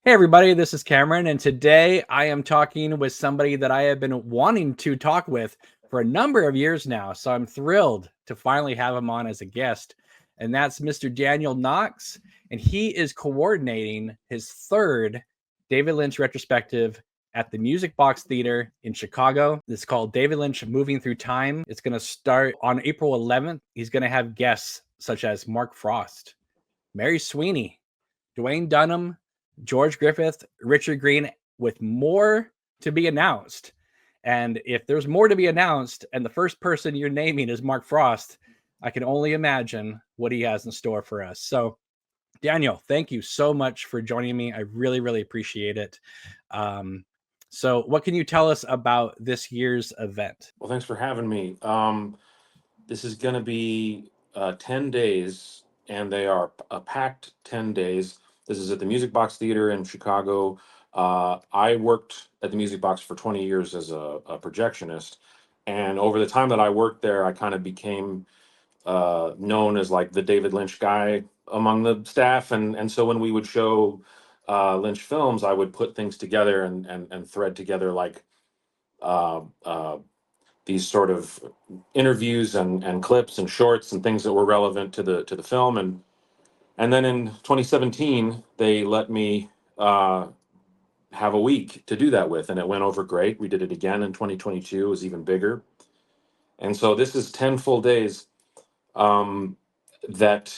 Hey everybody, this is Cameron, and today I am talking with somebody that I have been wanting to talk with for a number of years now. So I'm thrilled to finally have him on as a guest, and that's Mr. Daniel Knox, and he is coordinating his third David Lynch retrospective at the Music Box Theater in Chicago. It's called David Lynch Moving Through Time. It's going to start on April 11th. He's going to have guests such as Mark Frost, Mary Sweeney, Dwayne Dunham, George Griffith, Richard Green, with more to be announced. And if there's more to be announced and the first person you're naming is Mark Frost, I can only imagine what he has in store for us. So, Daniel, thank you so much for joining me. I really, really appreciate it. So, what can you tell us about this year's event? Well, thanks for having me. This is going to be 10 days, and they are a packed 10 days. This is at the Music Box Theater in Chicago. I worked at the Music Box for 20 years as a projectionist. And over the time that I worked there, I kind of became known as like the David Lynch guy among the staff. And so when we would show Lynch films, I would put things together and thread together like uh, uh, these sort of interviews and clips and shorts and things that were relevant to the film. And then in 2017 they let me have a week to do that with, and it went over great. We did it again in 2022. It was even bigger. And so this is 10 full days um, that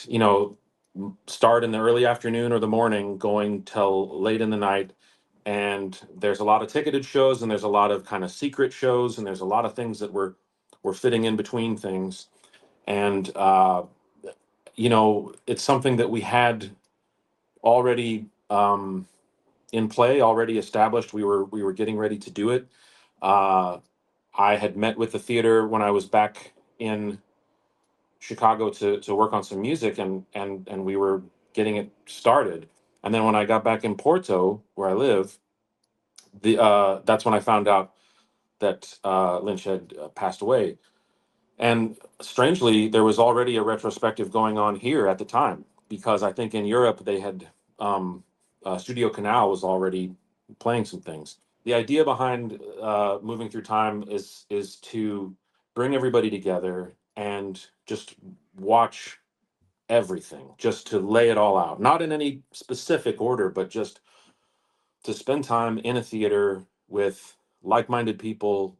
start in the early afternoon or the morning, going till late in the night. And there's a lot of ticketed shows, and there's a lot of kind of secret shows, and there's a lot of things that we're fitting in between things. And it's something that we had already in play, already established. We were getting ready to do it. Uh, I had met with the theater when I was back in Chicago to work on some music, and we were getting it started. And then when I got back in Porto, where I live, the that's when I found out that Lynch had passed away. And strangely, there was already a retrospective going on here at the time, because I think in Europe they had Studio Canal was already playing some things. The idea behind moving through time is to bring everybody together and just watch everything, just to lay it all out, not in any specific order, but just to spend time in a theater with like-minded people,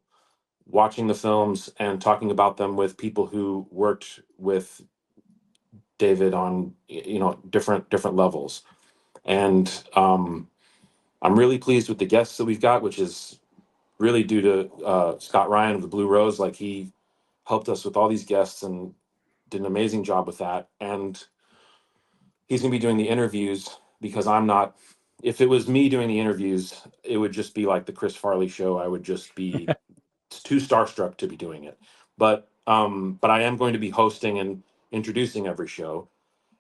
watching the films and talking about them with people who worked with David on different levels. And I'm really pleased with the guests that we've got, which is really due to Scott Ryan of the Blue Rose. Like, he helped us with all these guests and did an amazing job with that. And he's going to be doing the interviews, because I'm not. If it was me doing the interviews, it would just be like the Chris Farley show. I would just be too starstruck to be doing it. But I am going to be hosting and introducing every show,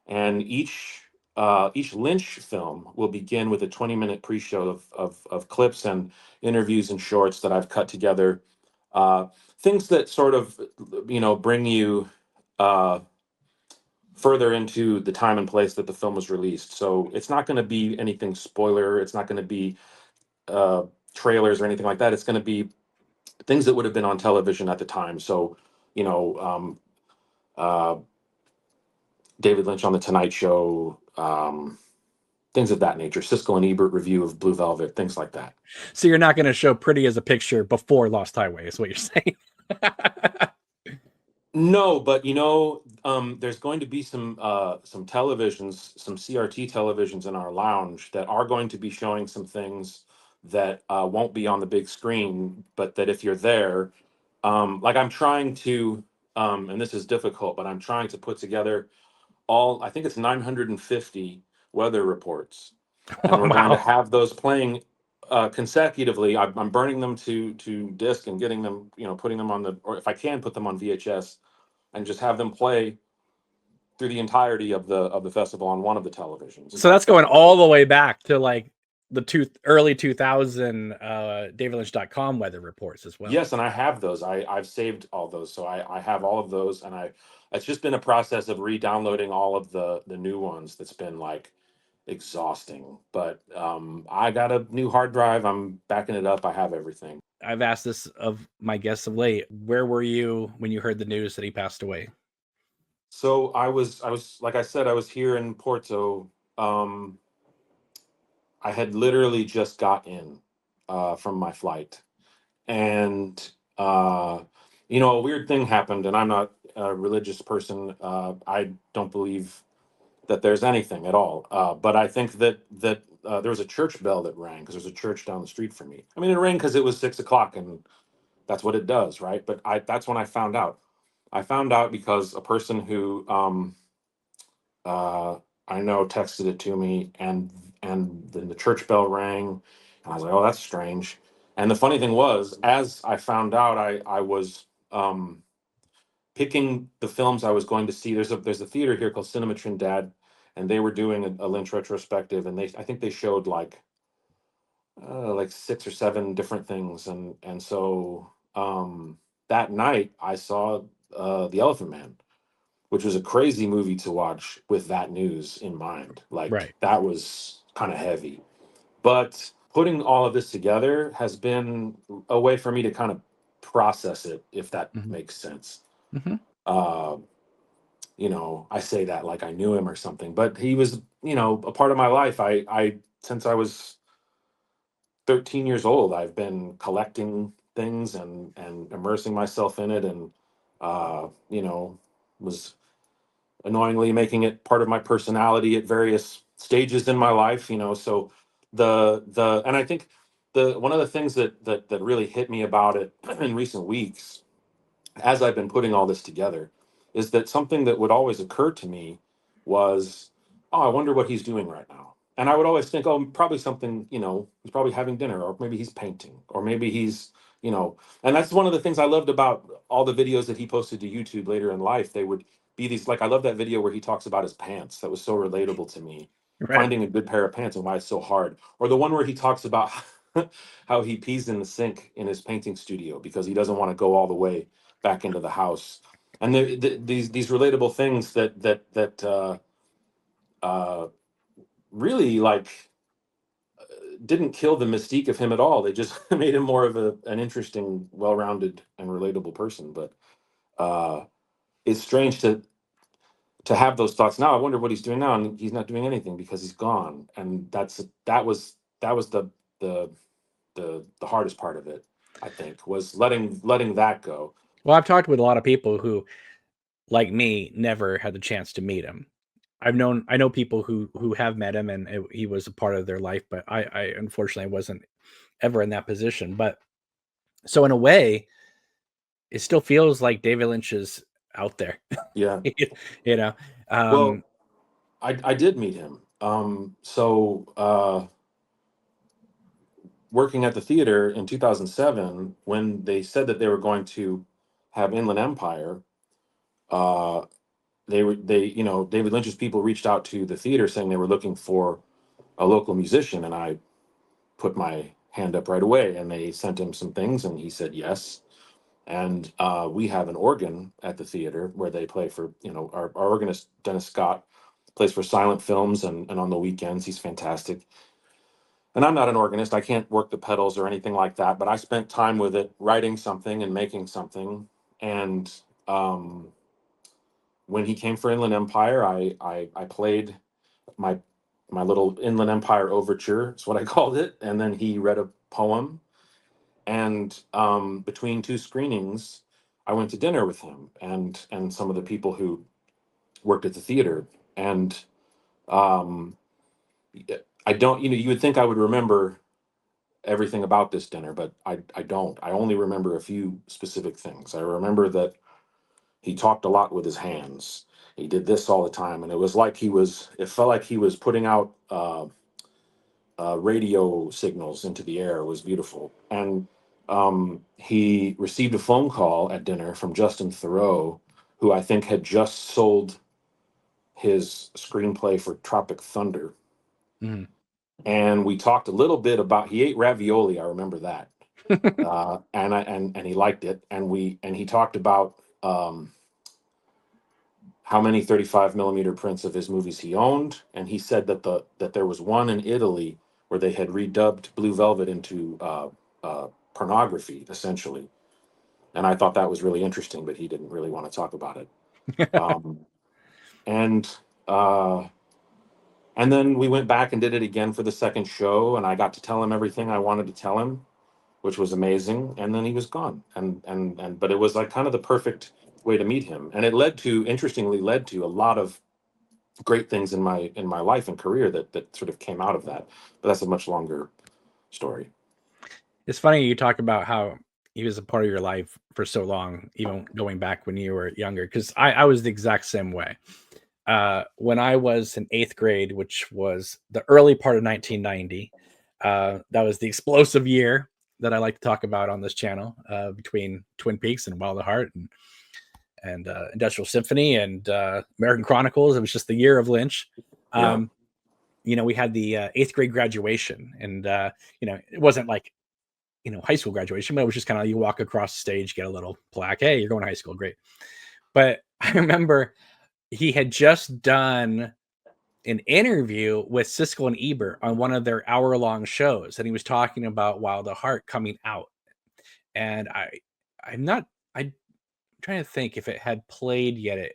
and each Lynch film will begin with a 20-minute pre-show of clips and interviews and shorts that I've cut together. Uh, Things that sort of bring you uh, further into the time and place that the film was released. So it's not going to be anything spoiler. It's not going to be uh, trailers or anything like that. It's going to be things that would have been on television at the time. So, you know, uh, David Lynch on the Tonight Show, things of that nature. Siskel and Ebert review of Blue Velvet, things like that. So, you're not going to show Pretty as a Picture before Lost Highway, is what you're saying? No, but there's going to be some televisions, some CRT televisions in our lounge that are going to be showing some things that won't be on the big screen, but that if you're there, like I'm trying to, and this is difficult, but I'm trying to put together I think it's 950 weather reports, and Oh, we're going to wow. have those playing consecutively. I'm burning them to disc and getting them, putting them on or if I can, put them on VHS and just have them play through the entirety of the festival on one of the televisions. So that's going all the way back to like the early 2000 davidlynch.com weather reports as well. Yes, and I have those. I've saved all those, so I have all of those, and it's just been a process of re-downloading all of the new ones. That's been like exhausting. But I got a new hard drive. I'm backing it up. I have everything. I've asked this of my guests of late. Where were you when you heard the news that he passed away? So I was like I said, I was here in Porto. Um, I had literally just got in from my flight, and uh, a weird thing happened. And I'm not a religious person. I don't believe that there's anything at all. But I think that there was a church bell that rang because there's a church down the street from me. I mean, it rang because it was 6 o'clock, and that's what it does, right? But that's when I found out. I found out because a person who uh, I know texted it to me, and then the church bell rang, and I was like, oh, that's strange. And the funny thing was, as I found out, I was picking the films I was going to see. There's a theater here called Cinema Trindade, and they were doing a Lynch retrospective, and I think they showed like 6 or 7 different things, and so that night I saw The Elephant Man, which was a crazy movie to watch with that news in mind. Like Right. that was kind of heavy. But putting all of this together has been a way for me to kind of process it, if that Hmm. makes sense. Hmm. Uh, I say that like I knew him or something, but he was, a part of my life. I since I was 13 years old, I've been collecting things and immersing myself in it, and was annoyingly making it part of my personality at various stages in my life. So the and I think the one of the things that really hit me about it in recent weeks, as I've been putting all this together, is that something that would always occur to me was, oh, I wonder what he's doing right now. And I would always think, oh, probably something, he's probably having dinner, or maybe he's painting, or maybe he's, and that's one of the things I loved about all the videos that he posted to YouTube later in life. They would be these, like, I love that video where he talks about his pants. That was so relatable to me. Right. Finding a good pair of pants and why it's so hard. Or the one where he talks about how he pees in the sink in his painting studio because he doesn't want to go all the way back into the house. And these relatable things that uh, really, like, didn't kill the mystique of him at all. They just made him more of an interesting, well-rounded, and relatable person. But uh, it's strange to have those thoughts now. I wonder what he's doing now, and he's not doing anything because he's gone. And that was the the hardest part of it. I think was letting that go. Well, I've talked with a lot of people who, like me, never had the chance to meet him. I know people who have met him, and he was a part of their life, but I unfortunately wasn't ever in that position. But so in a way, it still feels like David Lynch is out there. Yeah. you know. Um, Well, I did meet him. Working at the theater in 2007, when they said that they were going to have Inland Empire, uh, David Lynch's people reached out to the theater saying they were looking for a local musician, and I put my hand up right away, and they sent him some things, and he said yes. And we have an organ at the theater where they play for, our organist Dennis Scott plays for silent films, and on the weekends he's fantastic. And I'm not an organist. I can't work the pedals or anything like that, but I spent time with it, writing something and making something. And when he came for Inland Empire, I played my my little Inland Empire overture. Is what I called it. And then he read a poem. And between two screenings, I went to dinner with him and some of the people who worked at the theater. And um, I don't, you would think I would remember everything about this dinner, but I don't. I only remember a few specific things. I remember that he talked a lot with his hands. He did this all the time, and it felt like he was putting out radio signals into the air. It was beautiful. And he received a phone call at dinner from Justin Theroux, who I think had just sold his screenplay for Tropic Thunder. mhm. And we talked a little bit about, he ate ravioli. I remember that. And he liked it. And he talked about how many 35 millimeter prints of his movies he owned, and he said that there was one in Italy where they had redubbed Blue Velvet into pornography, essentially. And I thought that was really interesting, but he didn't really want to talk about it. Um, and uh, and then we went back and did it again for the second show, and I got to tell him everything I wanted to tell him, which was amazing. And then he was gone, and but it was like kind of the perfect way to meet him, and it interestingly led to a lot of great things in my life and career that sort of came out of that. But that's a much longer story. It's funny you talk about how he was a part of your life for so long, even going back when you were younger, because I was the exact same way. When I was in 8th grade, which was the early part of 1990, that was the explosive year that I like to talk about on this channel, between Twin Peaks and Wild at Heart and Industrial Symphony and American Chronicles. It was just the year of Lynch. Yeah, We had the 8th grade graduation, and it wasn't like high school graduation, but it was just kind of you walk across the stage, get a little plaque. Hey, you're going to high school, great. But I remember he had just done an interview with Siskel and Ebert on one of their hour-long shows, and he was talking about Wild at Heart coming out. And I'm trying to think if it had played yet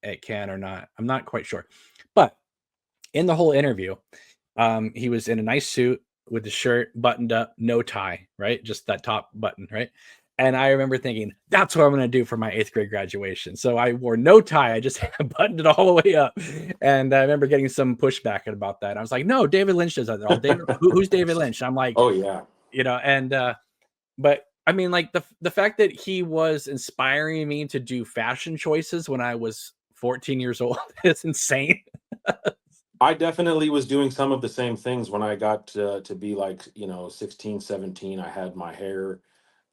at Cannes or not. I'm not quite sure. But in the whole interview, he was in a nice suit with the shirt buttoned up, no tie, right? Just that top button, right? And I remember thinking, that's what I'm going to do for my 8th grade graduation. So I wore no tie. I just buttoned it all the way up. And I remember getting some pushback about that. I was like, no, David Lynch does that all. Who's David Lynch? I'm like, oh yeah. But I mean, like the fact that he was inspiring me to do fashion choices when I was 14 years old is insane. I definitely was doing some of the same things when I got to be like 16, 17. I had my hair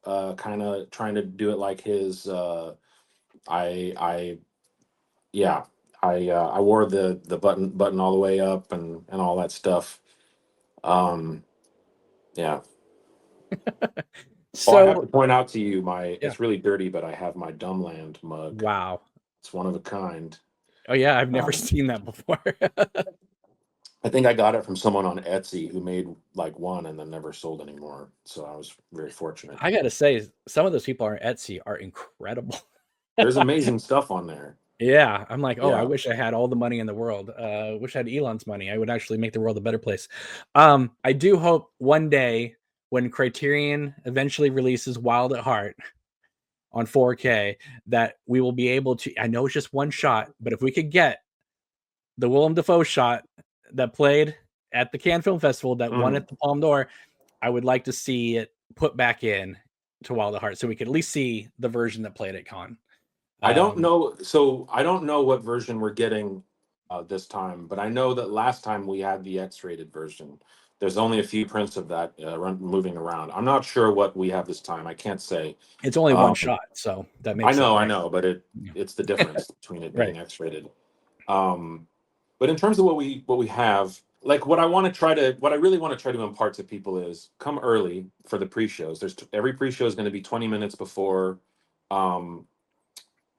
kind of trying to do it like his. I yeah, I wore the button all the way up and all that stuff. Um, yeah. Oh, I have to So point out to you my yeah, it's really dirty, but I have my Dumbland mug. wow. It's one of a kind. Oh yeah, I've never Um, seen that before. I think I got it from someone on Etsy who made like one and then never sold anymore. So I was very fortunate. I gotta say, some of those people on Etsy are incredible. There's amazing stuff on there. Yeah, I'm like, oh, I Yeah. wish I had all the money in the world. Wish I had Elon's money. I would actually make the world a better place. I do hope one day when Criterion eventually releases Wild at Heart on 4K that we will be able to. I know it's just one shot, but if we could get the Willem Dafoe shot that played at the Cannes Film Festival that won Mm. at the Palme d'Or, I would like to see it put back in to Wild at Heart so we could at least see the version that played at Cannes. I don't Um, know. So I don't know what version we're getting this time, but I know that last time we had the X-rated version. There's only a few prints of that moving around. I'm not sure what we have this time. I can't say. it's only one Um, shot, so that makes it I right. know, but Yeah. it's the difference between it Right. being X-rated. Um, but in terms of what we have, like what I really want to try to impart to people is come early for the pre-shows. Every pre-show is going to be 20 minutes before um,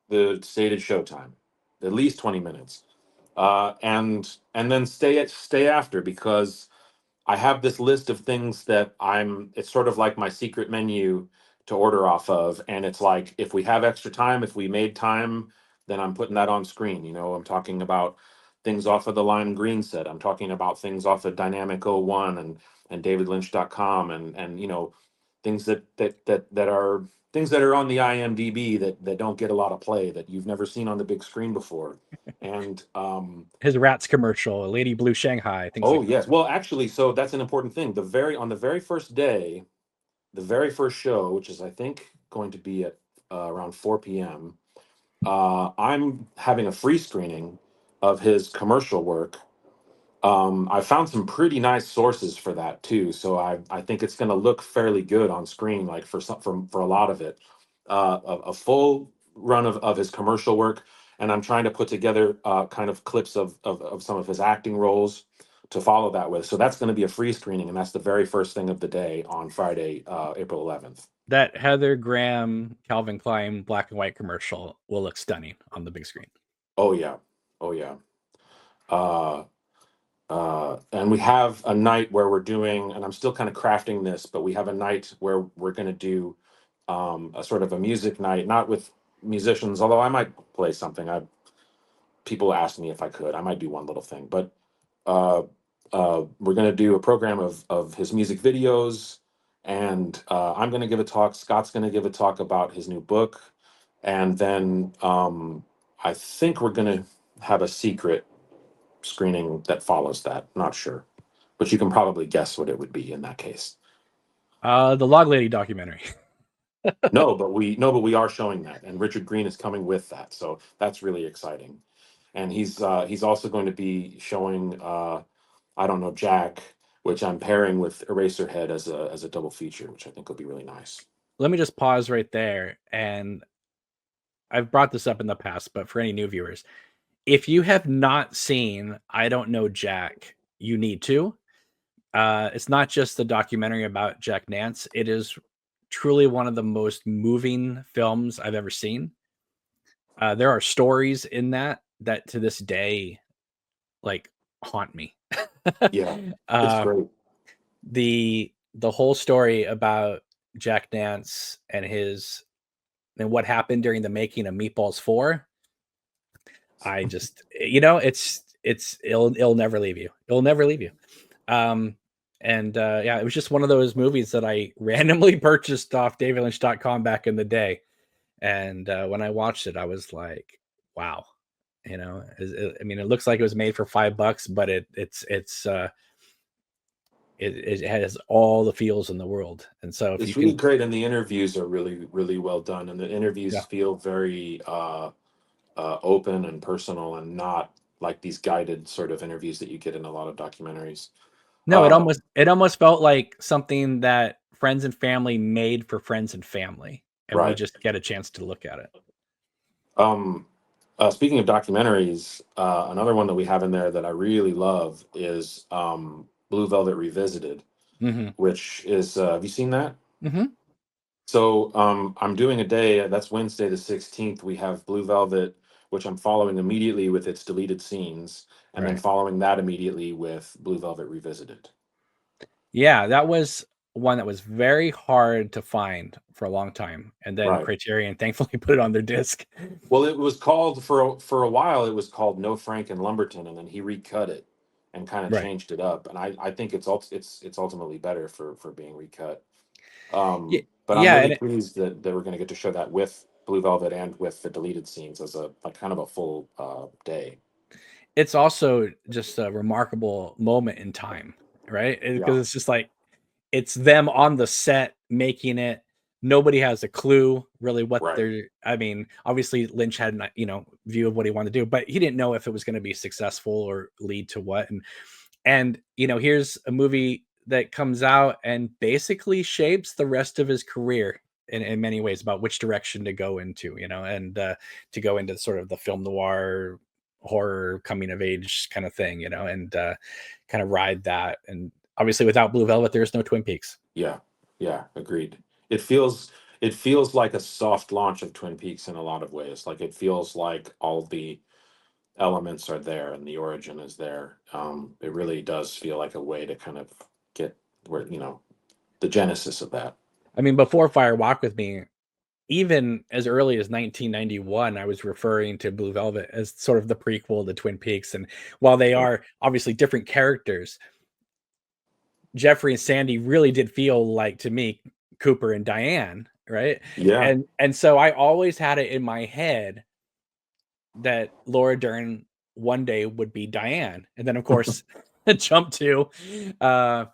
the stated showtime, at least 20 minutes, and then stay after because I have this list of things that it's sort of like my secret menu to order off of. And it's like, if we have extra time, if we made time, then I'm putting that on screen. I'm talking about things off of the Lime Green set. I'm talking about things off of Dynamic O1 and davidlynch.com and things that are things that are on the IMDb that don't get a lot of play that you've never seen on the big screen before. And His Rats commercial, Lady Blue Shanghai, things oh like that. yes. Well, actually, so that's an important thing. On the very first day, the very first show, which is I think going to be at around 4 p.m. I'm having a free screening of his commercial work. I found some pretty nice sources for that too, so I think it's going to look fairly good on screen, like for a lot of it. A full run of his commercial work, and I'm trying to put together kind of clips of some of his acting roles to follow that with. So that's going to be a free screening, and that's the very first thing of the day on Friday, April 11th. That Heather Graham Calvin Klein black and white commercial will look stunning on the big screen. Oh yeah. Oh yeah. Uh, and we have a night where we're doing, and I'm still kind of crafting this, but we have a night where we're going to do a sort of a music night, not with musicians, although I might play something. People asked me if I could. I might do one little thing, but uh, we're going to do a program of his music videos, and I'm going to give a talk. Scott's going to give a talk about his new book, and then I think we're going to have a secret screening that follows that. Not sure, but you can probably guess what it would be in that case. The Log Lady documentary. No, but we are showing that, and Richard Green is coming with that, so that's really exciting. And he's also going to be showing I don't know Jack, which I'm pairing with Eraserhead as a double feature, which I think will be really nice. Let me just pause right there, and I've brought this up in the past, but for any new viewers, if you have not seen I Don't Know Jack, you need to. It's not just the documentary about Jack Nance. It is truly one of the most moving films I've ever seen. There are stories in that to this day, like, haunt me. Yeah, it's uh, great. the whole story about Jack Nance and what happened during the making of Meatballs 4. I just, it'll never leave you. It'll never leave you. Um, and yeah, it was just one of those movies that I randomly purchased off davidlynch.com back in the day. And when I watched it, I was like, wow. I mean, it looks like it was made for $5, but it has all the feels in the world. And so if you It's really can, great, and the interviews are really really well done, and the interviews yeah, feel very open and personal, and not like these guided sort of interviews that you get in a lot of documentaries. no, Uh, it almost felt like something that friends and family made for friends and family, and we right. just get a chance to look at it. Um, Speaking of documentaries, another one that we have in there that I really love is Blue Velvet Revisited, Hmm. which is have you seen that? Hmm. So I'm doing a day. That's Wednesday the 16th. We have Blue Velvet, which I'm following immediately with its deleted scenes, and then Right. following that immediately with Blue Velvet Revisited. Yeah, that was one that was very hard to find for a long time, and then Right. Criterion thankfully put it on their disc. Well, it was called for a while. It was called No Frank and Lumberton, and then he recut it and kind of Right. changed it up. And I think it's ultimately better for being recut. Yeah, But I'm yeah, really and pleased that we're going to get to show that with Blue Velvet and with the deleted scenes as a kind of a full day. it's also just a remarkable moment in time, right? Yeah. Because it's just like it's them on the set making it. Nobody has a clue really what Right. they're. I mean, obviously Lynch had an view of what he wanted to do, but he didn't know if it was going to be successful or lead to what. And here's a movie that comes out and basically shapes the rest of his career in many ways about which direction to go into, and to go into sort of the film noir horror coming of age kind of thing, and kind of ride that. And obviously without Blue Velvet, there's no Twin Peaks. Yeah. Yeah. Agreed. It feels like a soft launch of Twin Peaks in a lot of ways. Like it feels like all the elements are there and the origin is there. It really does feel like a way to kind of get where the genesis of that. I mean, before Fire Walk with Me, even as early as 1991, I was referring to Blue Velvet as sort of the prequel to Twin Peaks. And while they are obviously different characters, Jeffrey and Sandy really did feel like, to me, Cooper and Diane, right? Yeah. And so I always had it in my head that Laura Dern one day would be Diane, and then of course jump to uh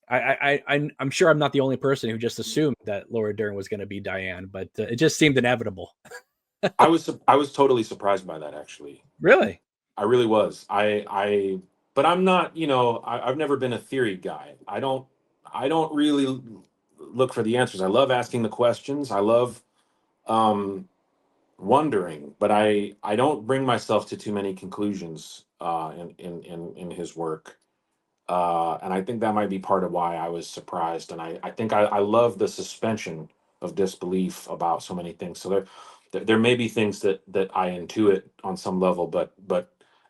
I'm sure I'm not the only person who just assumed that Laura Dern was going to be Diane, but it just seemed inevitable. I was totally surprised by that, actually. Really? I really was. But I'm not, I've never been a theory guy. I don't really look for the answers. I love asking the questions. I love um wondering, but I don't bring myself to too many conclusions in his work. And I think that might be part of why I was surprised. And I think I love the suspension of disbelief about so many things. So there may be things that I intuit on some level, but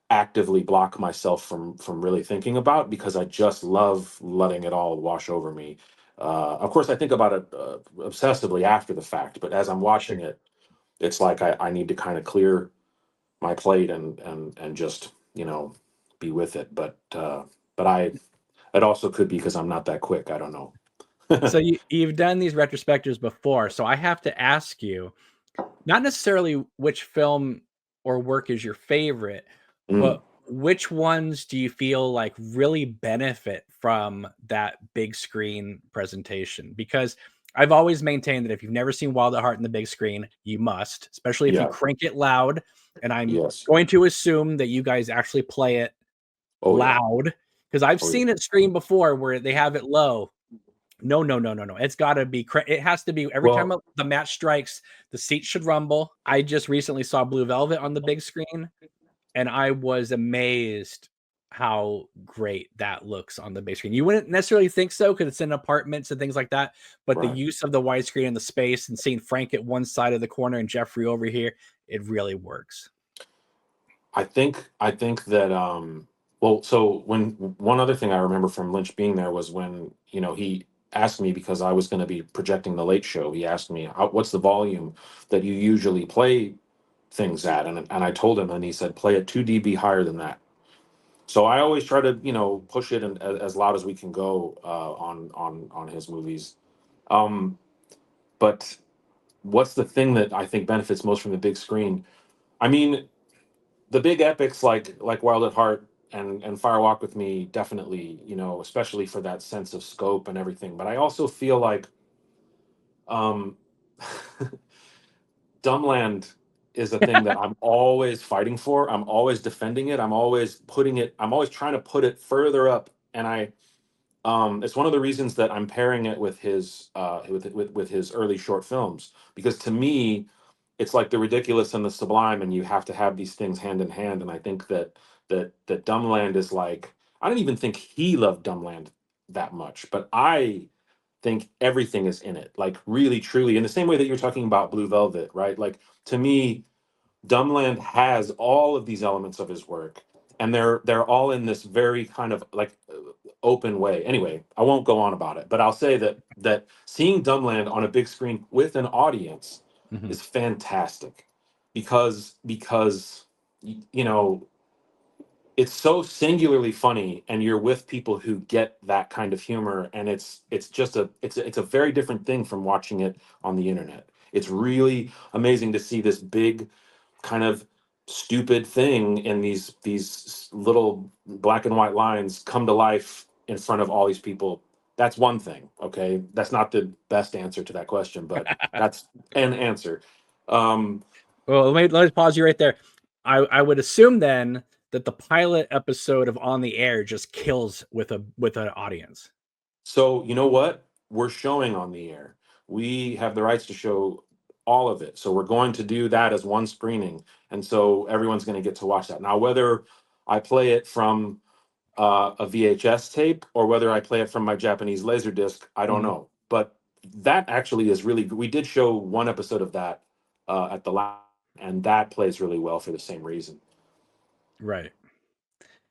actively block myself from really thinking about, because I just love letting it all wash over me. Of course, I think about it obsessively after the fact, but as I'm watching Sure. it, it's like I need to kind of clear my plate and just be with it. But it also could be because I'm not that quick. I don't know. So you've done these retrospectives before, so I have to ask you, not necessarily which film or work is your favorite, but Mm, which ones do you feel like really benefit from that big screen presentation? Because I've always maintained that if you've never seen Wild at Heart in the big screen, you must, especially if you yeah. crank it loud. And I'm Yes. going to assume that you guys actually play it Oh yeah. loud, because I've Oh yeah. seen it stream before where they have it low. No, no, no, no, no. It's got to be. It has to be every time Well, the match strikes, the seats should rumble. I just recently saw Blue Velvet on the big screen, and I was amazed how great that looks on the big screen. You wouldn't necessarily think so because it's in apartments and things like that, but the right. use of the widescreen and the space and seeing Frank at one side of the corner and Jeffrey over here, it really works. I think that well, so when one other thing I remember from Lynch being there was when, he asked me, because I was going to be projecting the Late Show. He asked me, what's the volume that you usually play things at? And I told him, and he said, play it 2 dB higher than that. So I always try to, push it as loud as we can go on his movies. Um, but what's the thing that I think benefits most from the big screen? I mean, the big epics like Wild at Heart and Fire Walk with Me, definitely, especially for that sense of scope and everything. But I also feel like um, Dumbland is a thing that I'm always fighting for. I'm always defending it. I'm always trying to put it further up. And it's one of the reasons that I'm pairing it with with his early short films, because to me, it's like the ridiculous and the sublime, and you have to have these things hand in hand. And I think that Dumbland is like, I don't even think he loved Dumbland that much, but I think everything is in it, like really truly, in the same way that you're talking about Blue Velvet, right? Like, to me, Dumbland has all of these elements of his work, and they're all in this very kind of like open way. Anyway, I won't go on about it, but I'll say that seeing Dumbland on a big screen with an audience Mhm. is fantastic, because you know it's so singularly funny, and you're with people who get that kind of humor, and it's a very different thing from watching it on the internet. It's really amazing to see this big kind of stupid thing in these little black and white lines come to life in front of all these people. That's one thing. Okay, that's not the best answer to that question, but that's an answer. um Well, let me pause you right there. I would assume then that the pilot episode of On the Air just kills with an audience. so you know what, we're showing on the air. We have the rights to show all of it, so we're going to do that as one screening, and so everyone's going to get to watch that. Now, whether I play it from a VHS tape or whether I play it from my Japanese Laserdisc, I don't Mhm. know. But that actually is really good. We did show one episode of that at the last, and that plays really well for the same reason. Right.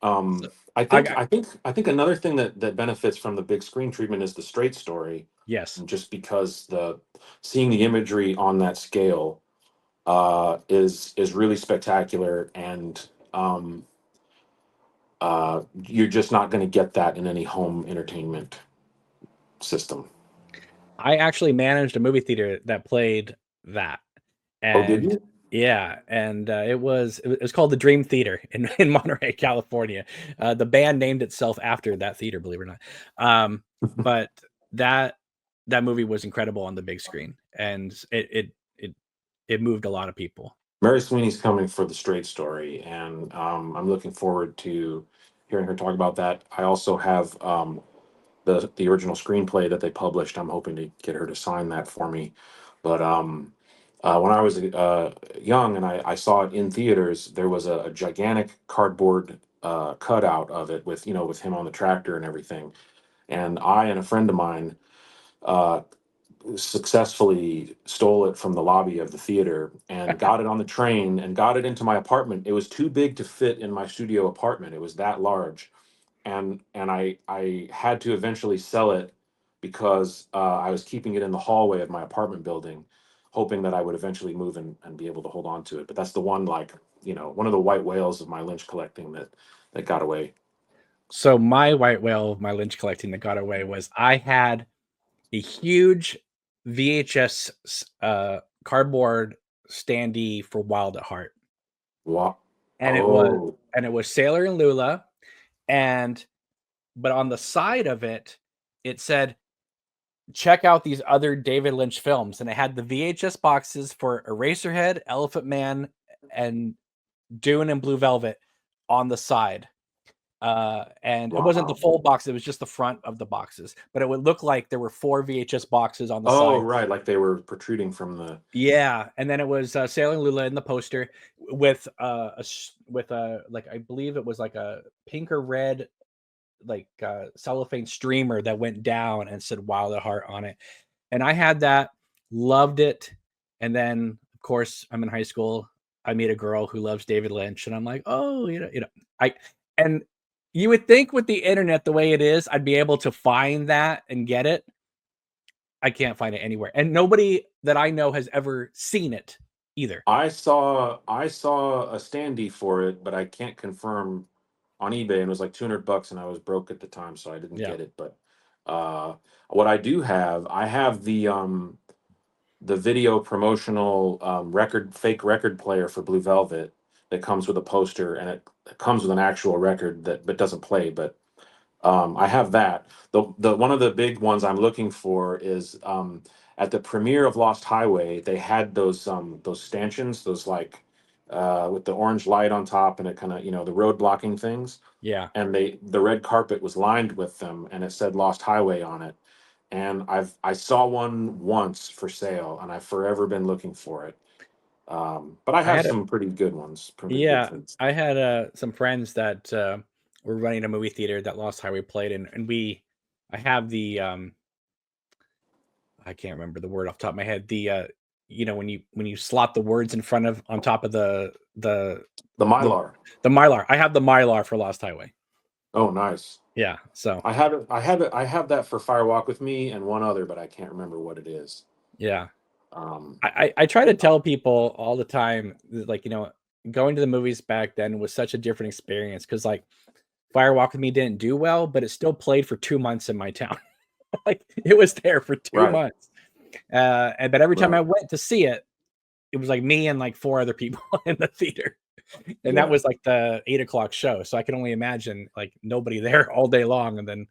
So I I think got I think I think another thing that benefits from the big screen treatment is the straight story, yes. just because the seeing the imagery on that scale is really spectacular, and you're just not going to get that in any home entertainment system. I actually managed a movie theater that played that. Oh, did And you? yeah, and it was called the Dream Theater in Monterey, California. The band named itself after that theater, believe it or not. But that that movie was incredible on the big screen, and it moved a lot of people. Mary Sweeney's coming for the straight story, and I'm looking forward to hearing her talk about that. I also have the original screenplay that they published. I'm hoping to get her to sign that for me. But when I was young and I saw it in theaters, there was a gigantic cardboard cutout of it with him on the tractor and everything. And I and a friend of mine uh, successfully stole it from the lobby of the theater and got it on the train and got it into my apartment. It was too big to fit in my studio apartment. It was that large, and I had to eventually sell it because I was keeping it in the hallway of my apartment building, hoping that I would eventually move and be able to hold on to it. But that's the one, like, one of the white whales of my Lynch collecting that got away. So my white whale of my Lynch collecting that got away was I had a huge VHS cardboard standee for Wild at Heart, Wow. and Oh, it was Sailor and Lula, but on the side of it, it said, check out these other David Lynch films, and it had the VHS boxes for Eraserhead, Elephant Man, and Dune and Blue Velvet on the side. And it wasn't the wow. full box, it was just the front of the boxes, but it would look like there were 4 VHS boxes on the Oh, side. right. Like they were protruding from the. Yeah, and then it was Sailor and Lula in the poster with like, I believe it was like a pink or red, like cellophane streamer that went down and said Wild at Heart on it. And I had that, loved it. And then of course I'm in high school. I meet a girl who loves David Lynch, and I'm like, oh, I and you would think with the internet the way it is, I'd be able to find that and get it. I can't find it anywhere. And nobody that I know has ever seen it either. I saw a standee for it, but I can't confirm on eBay, and it was like $200, and I was broke at the time, so I didn't Yeah. get it. But uh, what I do have, I have the video promotional fake record player for Blue Velvet that comes with a poster, and it comes with an actual record that but doesn't play. But I have that. The one of the big ones I'm looking for is at the premiere of Lost Highway. They had those stanchions, those like with the orange light on top, and it kind of, the road blocking things. Yeah. And the red carpet was lined with them, and it said Lost Highway on it. And I saw one once for sale, and I've forever been looking for it. But I I have had a some pretty good ones, pretty good Yeah, things. I had some friends that were running a movie theater that Lost Highway played in, and I have the I can't remember the word off the top of my head. The when you slot the words in front of on top of The the Mylar. the Mylar. I have the Mylar for Lost Highway. Oh, nice. Yeah, so I have it. I have that for Fire Walk with Me and one other, but I can't remember what it is. yeah. Um, I try to tell people all the time, like, going to the movies back then was such a different experience because, like, Fire Walk with Me didn't do well, but it still played for 2 months in my town. Like, it was there for two right, months. But every time I right, went to see it, it was like me and like 4 other people in the theater. And that yeah. was like the 8 o'clock show. So I can only imagine like nobody there all day long. And then,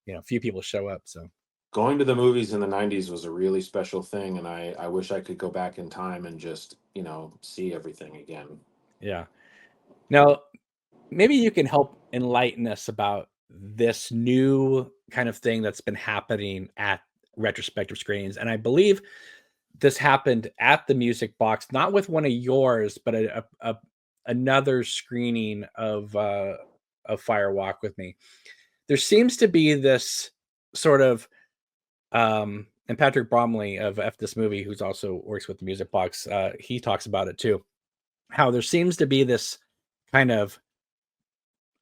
a few people show up. So Going to the movies in the '90s was a really special thing, and I wish I could go back in time and just see everything again. yeah. Now, maybe you can help enlighten us about this new kind of thing that's been happening at retrospective screenings. And I believe this happened at the Music Box, not with one of yours, but another screening of Fire Walk with Me. There seems to be this sort of and Patrick Bromley of F This Movie, who's also works with the Music Box, he talks about it too. How there seems to be this kind of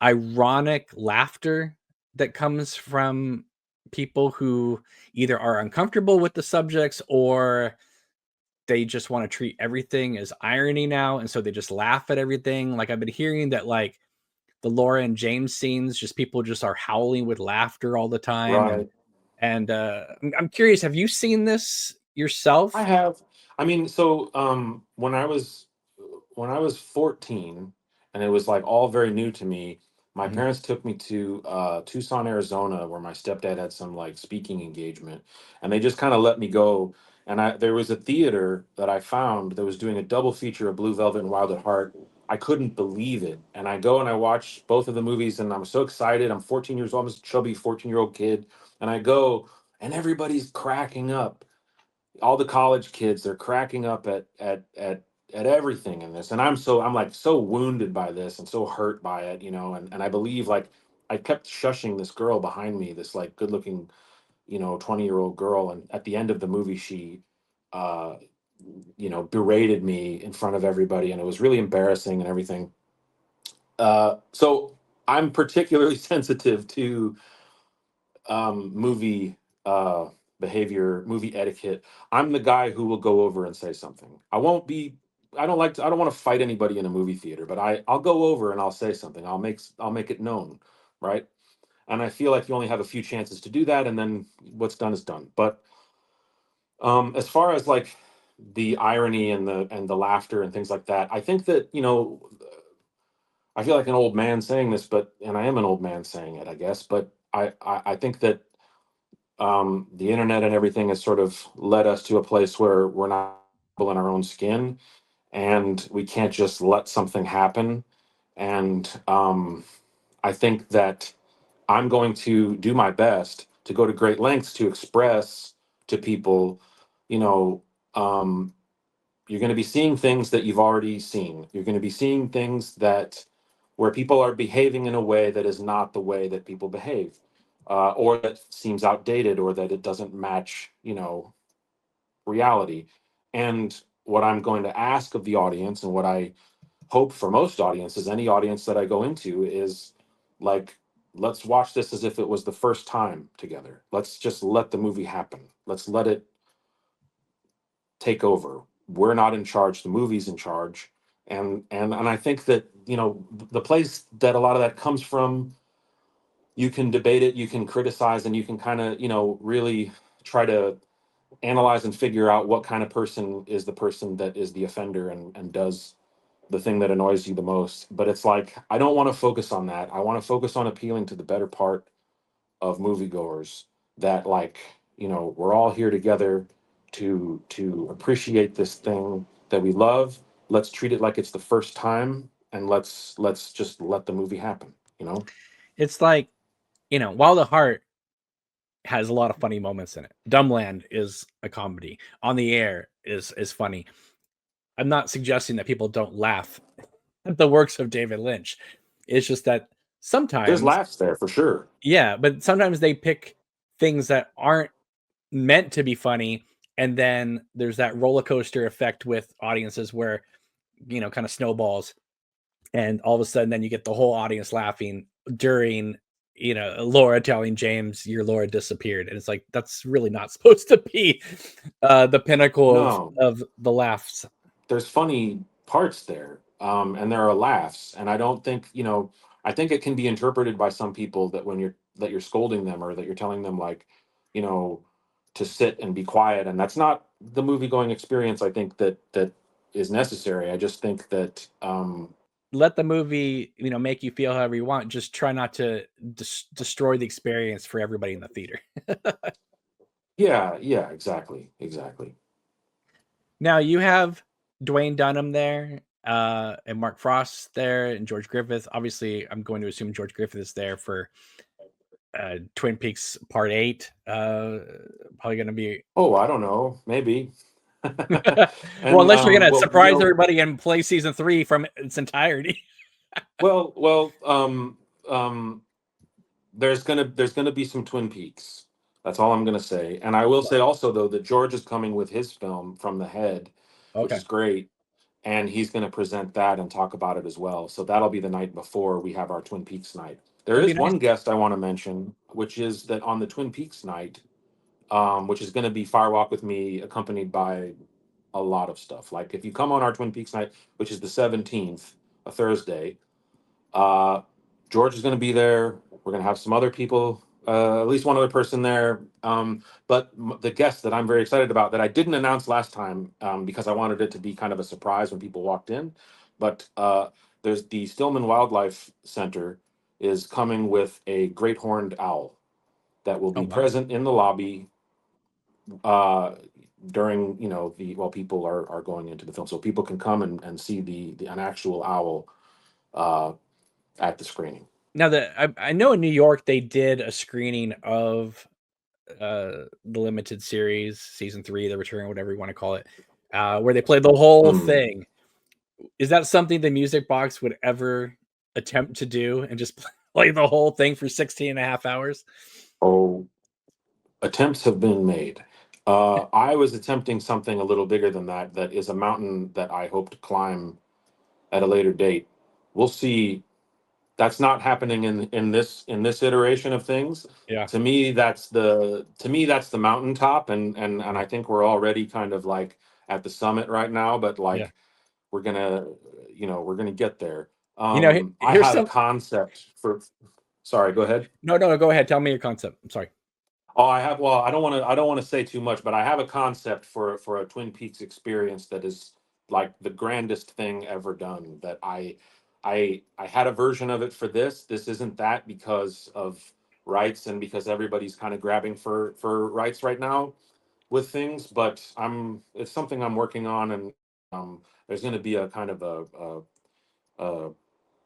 ironic laughter that comes from people who either are uncomfortable with the subjects or they just want to treat everything as irony now, and so they just laugh at everything. Like, I've been hearing that, like, the Laura and James scenes, just people just are howling with laughter all the time. and Right. and I'm curious, have you seen this I yourself? have. I mean, so when I was 14, and it was like all very new to me. My Mhm. parents took me to Tucson, Arizona, where my stepdad had some like speaking engagement, and they just kind of let me go. And there was a theater that I found that was doing a double feature of Blue Velvet and Wild at Heart. I couldn't believe it, and I go and I watch both of the movies, and I'm so excited. I'm 14 years old. I'm a chubby 14-year-old kid, and I go, and everybody's cracking up. All the college kids, they're cracking up at everything in this, and I'm like so wounded by this and so hurt by it, and I believe, like, I kept shushing this girl behind me, this like good looking 20-year-old girl, and at the end of the movie she berated me in front of everybody, and it was really embarrassing and everything. So I'm particularly sensitive to movie behavior, movie etiquette. I'm the guy who will go over and say something. I don't want to fight anybody in a movie theater, but I'll go over and I'll say something. I'll make it known, right? And I feel like you only have a few chances to do that, and then what's done is done. But as far as like the irony and the laughter and things like that, I think that I feel like an old man saying this, and I am an old man saying it, I guess. But I think that the internet and everything has sort of led us to a place where we're not in our own skin, and we can't just let something happen. And I think that I'm going to do my best to go to great lengths to express to people, you know, um, you're going to be seeing things that you've already seen. You're going to be seeing things that where people are behaving in a way that is not the way that people behave, or that seems outdated, or that it doesn't match, reality. And what I'm going to ask of the audience, and what I hope for most audiences, any audience that I go into, is like, let's watch this as if it was the first time together. Let's just let the movie happen. Let's let it take over. We're not in charge, the movie's in charge. And I think that, the place that a lot of that comes from, you can debate it, you can criticize, and you can kind of, really try to analyze and figure out what kind of person is the person that is the offender, and does the thing that annoys you the most. But it's like, I don't want to focus on that. I want to focus on appealing to the better part of moviegoers, that, like, we're all here together to appreciate this thing that we love. Let's treat it like it's the first time, and let's just let the movie happen, It's like, Wild at Heart has a lot of funny moments in it. Dumbland is a comedy. On the Air is funny. I'm not suggesting that people don't laugh at the works of David Lynch. It's just that There's sometimes, laughs there for sure. yeah, but sometimes they pick things that aren't meant to be funny, and then there's that roller coaster effect with audiences where, kind of snowballs, and all of a sudden then you get the whole audience laughing during, Laura telling James your Laura disappeared, and it's like, that's really not supposed to be the pinnacle No, of the laughs. there's funny parts there, and there are laughs, and I don't think, I think it can be interpreted by some people that when you're scolding them, or that you're telling them, like, you know to sit and be quiet, and that's not the movie going experience. I think that is necessary. I just think that Let the movie, make you feel however you want. Just try not to destroy the experience for everybody in the theater. yeah, yeah, exactly. Now you have Dwayne Dunham there, and Mark Frost there, and George Griffith. Obviously, I'm going to assume George Griffith is there for Twin Peaks Part 8. Probably going to be. Oh, I don't know, maybe. Well, And unless you're going to well, surprise everybody and play season 3 from its entirety. well, there's gonna be some Twin Peaks. That's all I'm gonna say. And I will say also, though, that George is coming with his film From the Head, which Okay. is great, and he's gonna present that and talk about it as well. So that'll be the night before we have our Twin Peaks night. There That'd be is nice. one guest I want to mention, which is that on the Twin Peaks night, which is going to be Firewalk with Me, accompanied by a lot of stuff. Like, if you come on our Twin Peaks night, which is the 17th, a Thursday, uh, George is going to be there. We're going to have some other people, at least one other person there. But the guest that I'm very excited about, that I didn't announce last time, because I wanted it to be kind of a surprise when people walked in. But there's the Stillman Wildlife Center is coming with a great horned owl that will Oh, be wow. present in the lobby, uh, during, the while people are going into the film, so people can come and see the an actual owl uh, at the screening. Now that I know in New York they did a screening of the limited series season 3, the return, whatever you want to call it, where they played the whole Hmm. thing. Is that something the Music Box would ever attempt to do, and just play the whole thing for 16 and a half hours? Oh, Attempts have been made. I was attempting something a little bigger than that. That is a mountain that I hope to climb at a later date. We'll see. That's not happening in this iteration of things. Yeah, To me that's the mountaintop, and I think we're already kind of like at the summit right now, but yeah. like we're gonna get there. I Here's have a some. concept for. Sorry, go ahead. No. Go ahead. Tell me your concept. I'm sorry. Oh, I have. Well, I don't want to say too much, but I have a concept for a Twin Peaks experience that is like the grandest thing ever done. That I had a version of it for this. This isn't that because of rights and because everybody's kind of grabbing for rights right now with things. But it's something I'm working on, and there's going to be a kind of a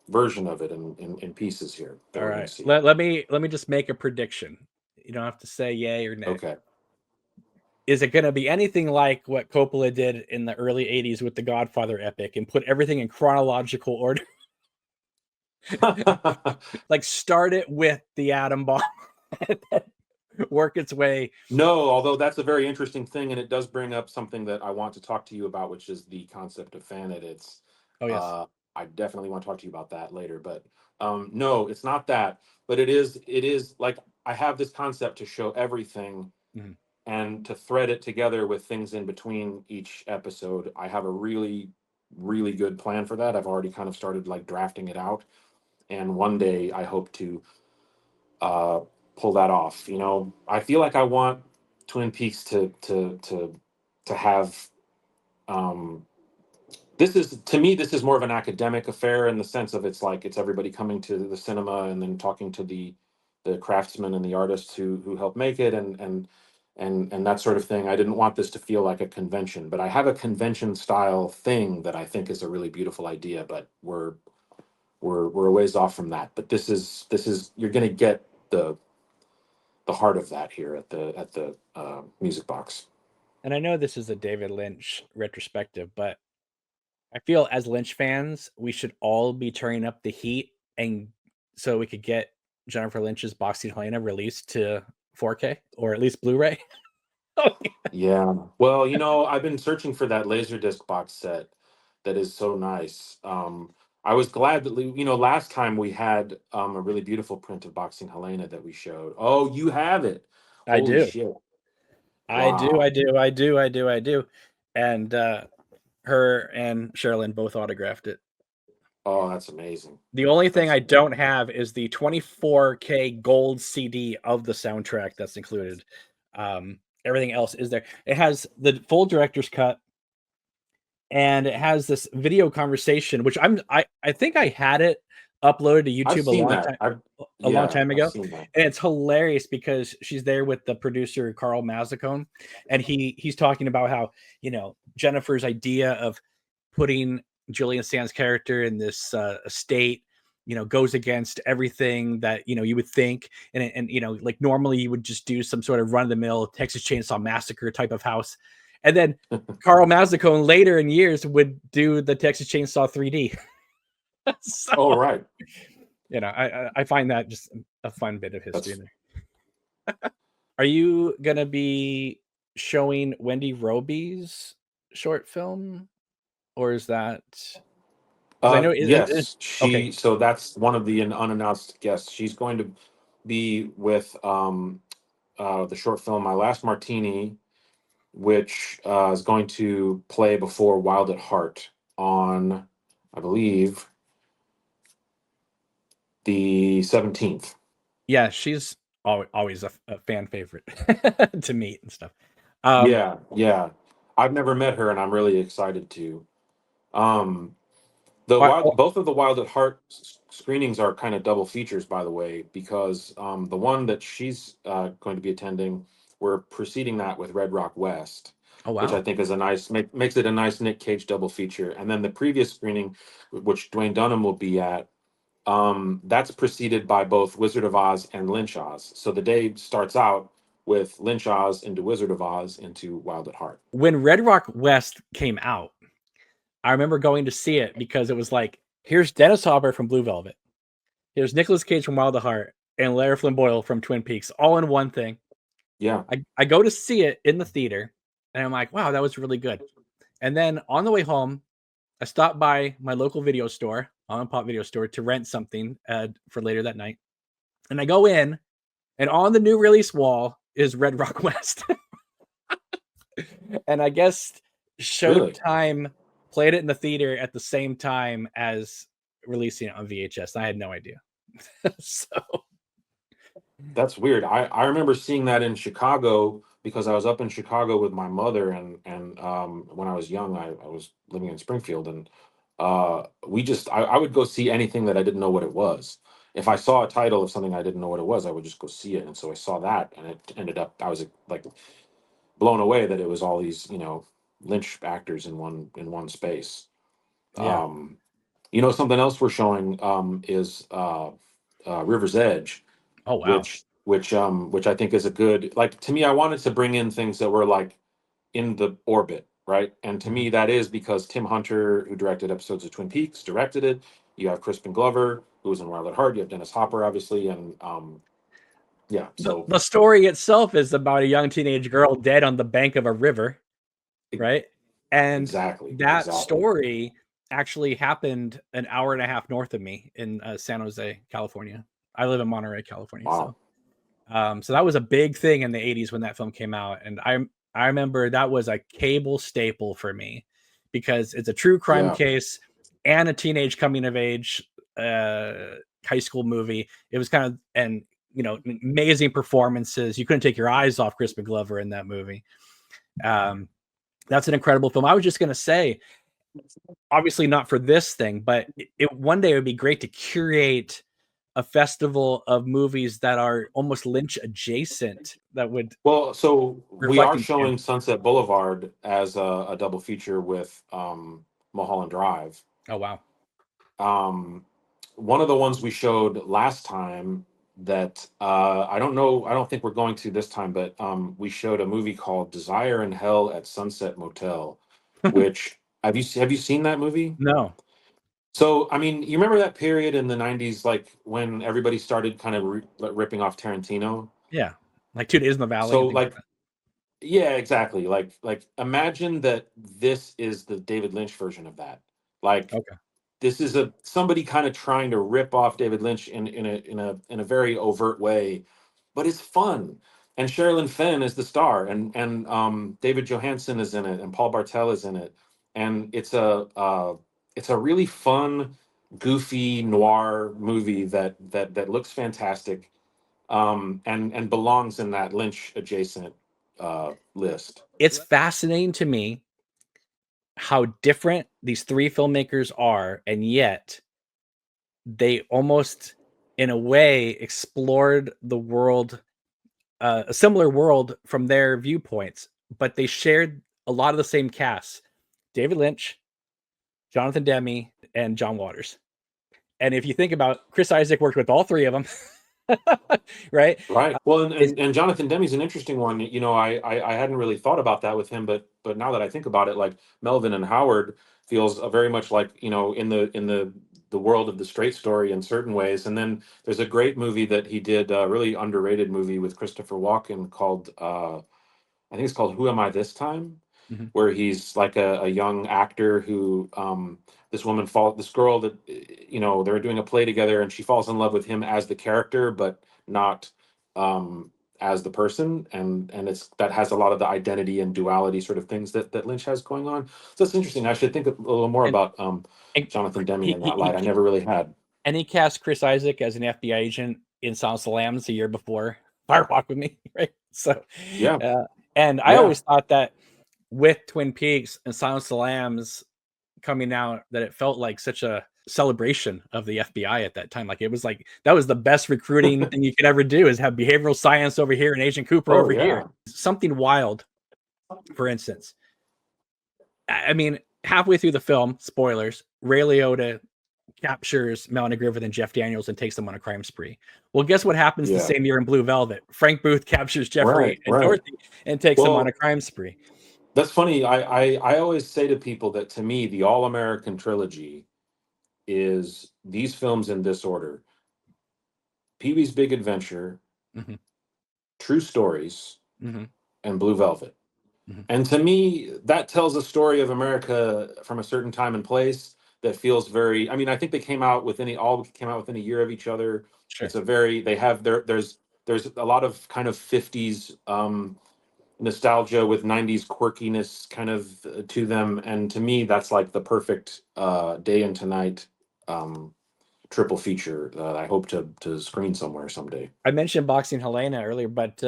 version of it in pieces here that All we're going right. to see. Let me just make a prediction. You don't have to say yay or nay. Okay. Is it going to be anything like what Coppola did in the early 80s with the Godfather epic and put everything in chronological order? Like start it with the atom bomb and then work its way. No, although that's a very interesting thing, and it does bring up something that I want to talk to you about, which is the concept of fan edits. Oh, yes. I definitely want to talk to you about that later, but no, it's not that. But it is like I have this concept to show everything Mhm. and to thread it together with things in between each episode. I have a really, really good plan for that. I've already kind of started like drafting it out, and one day I hope to uh, pull that off. I feel like I want Twin Peaks to have. Um, this is to me, this is more of an academic affair in the sense of it's everybody coming to the cinema and then talking to the craftsmen and the artists who help make it and that sort of thing. I didn't want this to feel like a convention, but I have a convention style thing that I think is a really beautiful idea. But we're a ways off from that. But this is you're going to get the heart of that here at the music box. And I know this is a David Lynch retrospective, but I feel as Lynch fans, we should all be turning up the heat and so we could get Jennifer Lynch's Boxing Helena released to 4K or at least Blu-ray. Yeah. Well, I've been searching for that Laserdisc box set that is so nice. I was glad that last time we had a really beautiful print of Boxing Helena that we showed. Oh, you have it. I Holy do. shit. I do. I Wow. do. I do. I do. I do. And her and Sherilyn both autographed it. Oh, that's amazing. The only thing That's I don't have is the 24K gold CD of the soundtrack that's included. Everything else is there. It has the full director's cut, and it has this video conversation, which I think I had it uploaded to I've YouTube seen that. a long Yeah, time I've ago, seen that. and it's hilarious because she's there with the producer Carl Mazzacone, and he's talking about how Jennifer's idea of putting Julian Sand's character in this estate goes against everything that you would think, and like normally you would just do some sort of run-of-the-mill Texas Chainsaw Massacre type of house, and then Carl Mazzacone later in years would do the Texas Chainsaw 3D. So Oh, right. I find that just a fun bit of history in That's there. Are you gonna be showing Wendy Roby's short film, or is that because I know yes, okay. so that's one of the unannounced guests. She's going to be with the short film My Last Martini, which is going to play before Wild at Heart on, I believe, the 17th. Yeah, she's always a fan favorite to meet and stuff. Um, Yeah, yeah. I've never met her, and I'm really excited to. Um, I- both of the Wild at Heart screenings are kind of double features, by the way, because the one that she's going to be attending, we're preceding that with Red Rock West, oh which I wow, think is makes it a nice Nick Cage double feature. And then the previous screening, which Dwayne Dunham will be at, that's preceded by both Wizard of Oz and Lynch Oz. So the day starts out with Lynch Oz into Wizard of Oz into Wild at Heart. when Red Rock West came out, I remember going to see it because it was like, here's Dennis Hopper from Blue Velvet, here's Nicolas Cage from Wild at Heart, and Lara Flynn Boyle from Twin Peaks, all in one thing. Yeah. I go to see it in the theater, and I'm like, wow, that was really good. And then on the way home, I stopped by my local video store, mom and pop video store, to rent something for later that night. And I go in, and on the new release wall is Red Rock West. And I guess Really? Showtime played it in the theater at the same time as releasing it on VHS. I had no idea. So That's weird. I remember seeing that in Chicago because I was up in Chicago with my mother, and when I was young, I was living in Springfield, and I would go see anything that I didn't know what it was. If I saw a title of something I didn't know what it was, I would just go see it. And so I saw that, and it ended up I was like blown away that it was all these, Lynch actors in one space. yeah. Um, something else we're showing is River's Edge, Oh wow. which I think is a good, like, to me, I wanted to bring in things that were like in the orbit, right? And to Mhm. me, that is because Tim Hunter, who directed episodes of Twin Peaks, directed it. You have Crispin Glover, who was in Wild at Heart. You have Dennis Hopper, obviously, and yeah. So The story itself is about a young teenage girl dead on the bank of a river, e- right? And exactly, that exactly. story actually happened an hour and a half north of me in San Jose, California. I live in Monterey, California. Wow. So that was a big thing in the 80s when that film came out. And I remember that was a cable staple for me because it's a true crime Yeah. case and a teenage coming of age uh, high school movie. It was kind of, and amazing performances. You couldn't take your eyes off Crispin Glover in that movie. Um, that's an incredible film. I was just going to say, obviously not for this thing, but one day it would be great to curate a festival of movies that are almost Lynch adjacent that would Well, so we reflect are in canon. showing Sunset Boulevard as a double feature with Mulholland Drive. Oh wow. Um, One of the ones we showed last time that I don't know, I don't think we're going to this time, but we showed a movie called Desire in Hell at Sunset Motel, which have you seen that movie? No. So, I mean, you remember that period in the 90s, like when everybody started kind of ripping off Tarantino? Yeah. Like 2 Days in the Valley So, and things like like, yeah, exactly. Like imagine that this is the David Lynch version of that. that. Like Okay. this is a somebody kind of trying to rip off David Lynch in a very overt way, but it's fun. And Sherilyn Fenn is the star, and David Johansen is in it, and Paul Bartel is in it, and it's a really fun, goofy noir movie that looks fantastic, and belongs in that Lynch adjacent list. It's fascinating to me how different these three filmmakers are, and yet they almost, in a way, explored the world, a similar world from their viewpoints, but they shared a lot of the same casts: David Lynch, Jonathan Demme, and John Waters. And if you think about, Chris Isaac worked with all three of them, right? Right. Well, and, Is and and Jonathan Demme's an interesting one. I hadn't really thought about that with him, but now that I think about it, like Melvin and Howard feels very much like, in the world of the straight story in certain ways. And then there's a great movie that he did, a really underrated movie with Christopher Walken called I think it's called Who Am I This Time? Mhm. Where he's like a young actor who, this girl that, they're doing a play together, and she falls in love with him as the character, but not as the person, and it's that has a lot of the identity and duality sort of things that Lynch has going on. So it's interesting. I should think a little more and, about and Jonathan Demme he, in he, that light. I he never really had. and he cast Chris Isaac as an FBI agent in Silence of the Lambs the year before Fire Walk with Me, right? So, Yeah, uh, and I yeah. always thought that with Twin Peaks and Silence of the Lambs coming out, that it felt like such a celebration of the FBI at that time. Like it was like that was the best recruiting thing you could ever do, is have behavioral science over here and Agent Cooper Oh over here. yeah. Something wild, for instance. I mean, halfway through the film, spoilers, Ray Liotta captures Melanie Griffith and Jeff Daniels and takes them on a crime spree. Well, guess what happens the Yeah. same year in Blue Velvet? Frank Booth captures Jeffrey Right, and right. Dorothy and takes them on a Well, crime spree. that's funny. I always say to people that, to me, the All American trilogy is these films in this order: Pee Wee's Big Adventure, Mhm. True Stories, Hmm. and Blue Velvet. Hmm. And to me, that tells a story of America from a certain time and place that feels very. I mean, I think they all came out within a year of each other. Sure. It's a very they have there's a lot of kind of 50s nostalgia with 90s quirkiness kind of to them, and to me that's like the perfect day and tonight um, triple feature that I hope to screen somewhere someday. I mentioned Boxing Helena earlier, but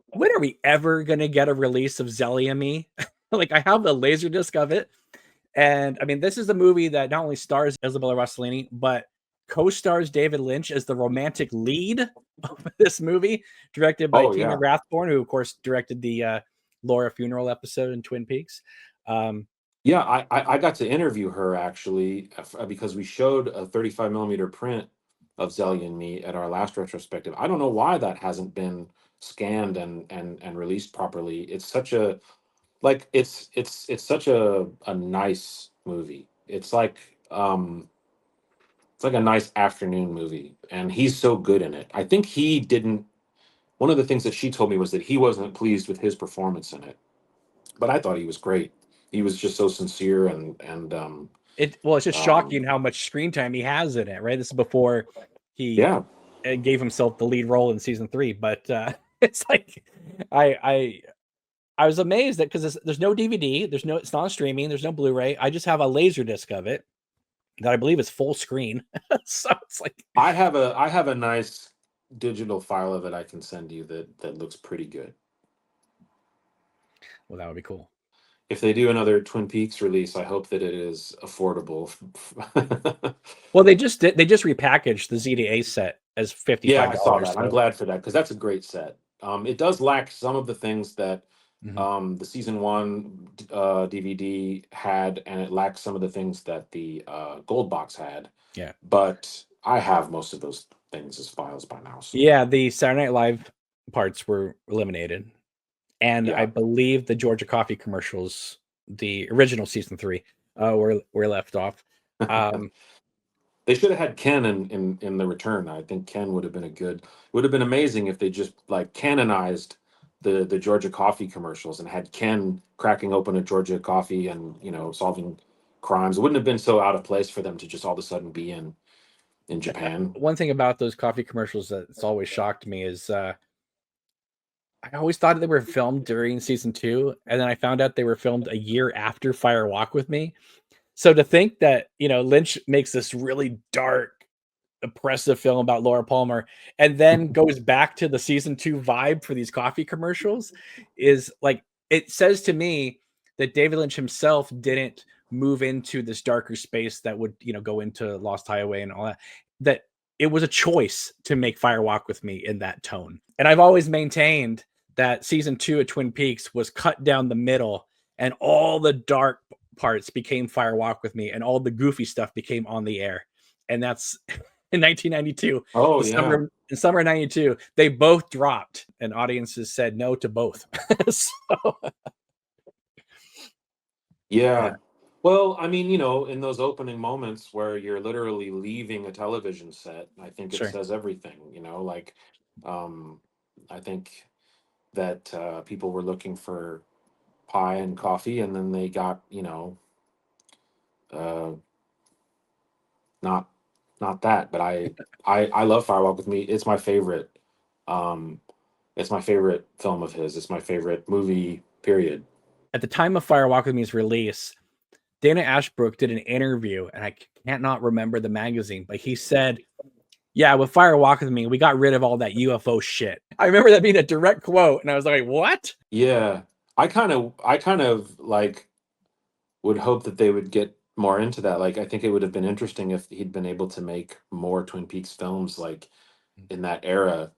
when are we ever gonna get a release of Zelly and Me? Like, I have a laser disc of it, and I mean, this is a movie that not only stars Isabella Rossellini, but co-stars David Lynch as the romantic lead of this movie, directed by Oh Tina yeah. Rathborn, who of course directed the Laura funeral episode in Twin Peaks. Um, Yeah, I got to interview her actually because we showed a 35 millimeter print of Zelly and Me at our last retrospective. I don't know why that hasn't been scanned and released properly. It's such a like it's such a nice movie. It's like a nice afternoon movie, and he's so good in it. I think he didn't. One of the things that she told me was that he wasn't pleased with his performance in it, but I thought he was great. He was just so sincere it's just um, shocking how much screen time he has in it. Right, this is before he yeah. gave himself the lead role in season 3, but it's like I I I was amazed that because there's no DVD, it's not streaming, there's no Blu-ray. I just have a laser disc of it that I believe is full screen. So it's like, I have a nice digital file of it I can send you that looks pretty good. well, that would be cool. If they do another Twin Peaks release, I hope that it is affordable. Well, they just repackaged the ZDA set as Yeah, I saw $55. that. I'm So glad for that because that's a great set. It does lack some of the things that mhm. the season one DVD had, and it lacks some of the things that the gold box had. Yeah, But I have most of those things as files by now. So yeah. The Saturday Night Live parts were eliminated, and I yeah. believe the Georgia Coffee commercials, the original season 3, were left off. Um, They should have had Ken in the return. I think Ken would have been amazing if they just like canonized the Georgia coffee commercials and had Ken cracking open a Georgia coffee and solving crimes. It wouldn't have been so out of place for them to just all of a sudden be in Japan. One thing about those coffee commercials that's always shocked me is I always thought they were filmed during season 2, and then I found out they were filmed a year after Fire Walk with Me. So to think that, Lynch makes this really dark, oppressive film about Laura Palmer and then goes back to the season 2 vibe for these coffee commercials is like, it says to me that David Lynch himself didn't move into this darker space that would, go into Lost Highway and all that. That it was a choice to make Fire Walk with Me in that tone. And I've always maintained that season 2 of Twin Peaks was cut down the middle and all the dark parts became Fire Walk with Me and all the goofy stuff became On the Air. And that's in 1992, Oh the yeah, summer in summer of 92, they both dropped and audiences said no to both. So yeah, yeah. Well, I mean, in those opening moments where you're literally leaving a television set, I think it sure. says everything. Like um, I think that people were looking for pie and coffee, and then they got uh, not not that. But I love Firewalk with Me. It's my favorite. Um, it's my favorite film of his. It's my favorite movie. Period. At the time of Fire Walk with Me's release, Dana Ashbrook did an interview, and I can't not remember the magazine, but he said, "Yeah, with Fire Walk with Me, we got rid of all that UFO shit." I remember that being a direct quote, and I was like, "What?" Yeah, I kind of like would hope that they would get more into that. Like, I think it would have been interesting if he'd been able to make more Twin Peaks films like in that era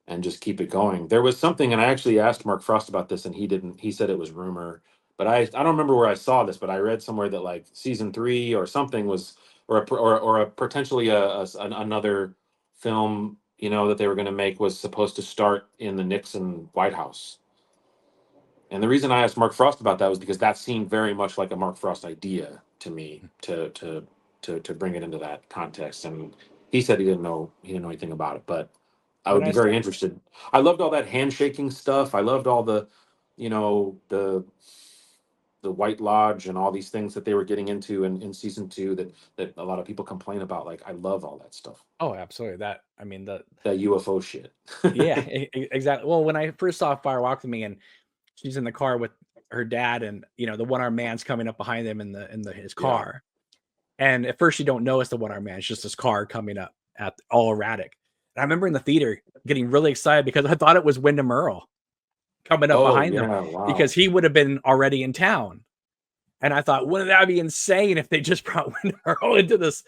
and just keep it going. There was something, and I actually asked Mark Frost about this, and he didn't. He said it was rumor, but I don't remember where I saw this, but I read somewhere that like season three or something was, or a potentially another film, that they were going to make was supposed to start in the Nixon White House. And the reason I asked Mark Frost about that was because that seemed very much like a Mark Frost idea to me to bring it into that context. And he said he didn't know anything about it, but I when would I be saw, very interested. I loved all that handshaking stuff. I loved all the, you know, the White Lodge and all these things that they were getting into in season two that a lot of people complain about. Like, I love all that stuff. oh, absolutely. That, I mean, That UFO shit. yeah, exactly. Well, when I first saw Fire Walk with Me, and she's in the car with her dad, and the one armed man's coming up behind them in his Yeah. car, and at first you don't notice the one armed man; it's just this car coming up at all erratic. And I remember in the theater getting really excited because I thought it was Wyndham Earl coming up Oh behind them yeah. Wow. because he would have been already in town. And I thought, wouldn't that be insane if they just brought Wyndham Earl into this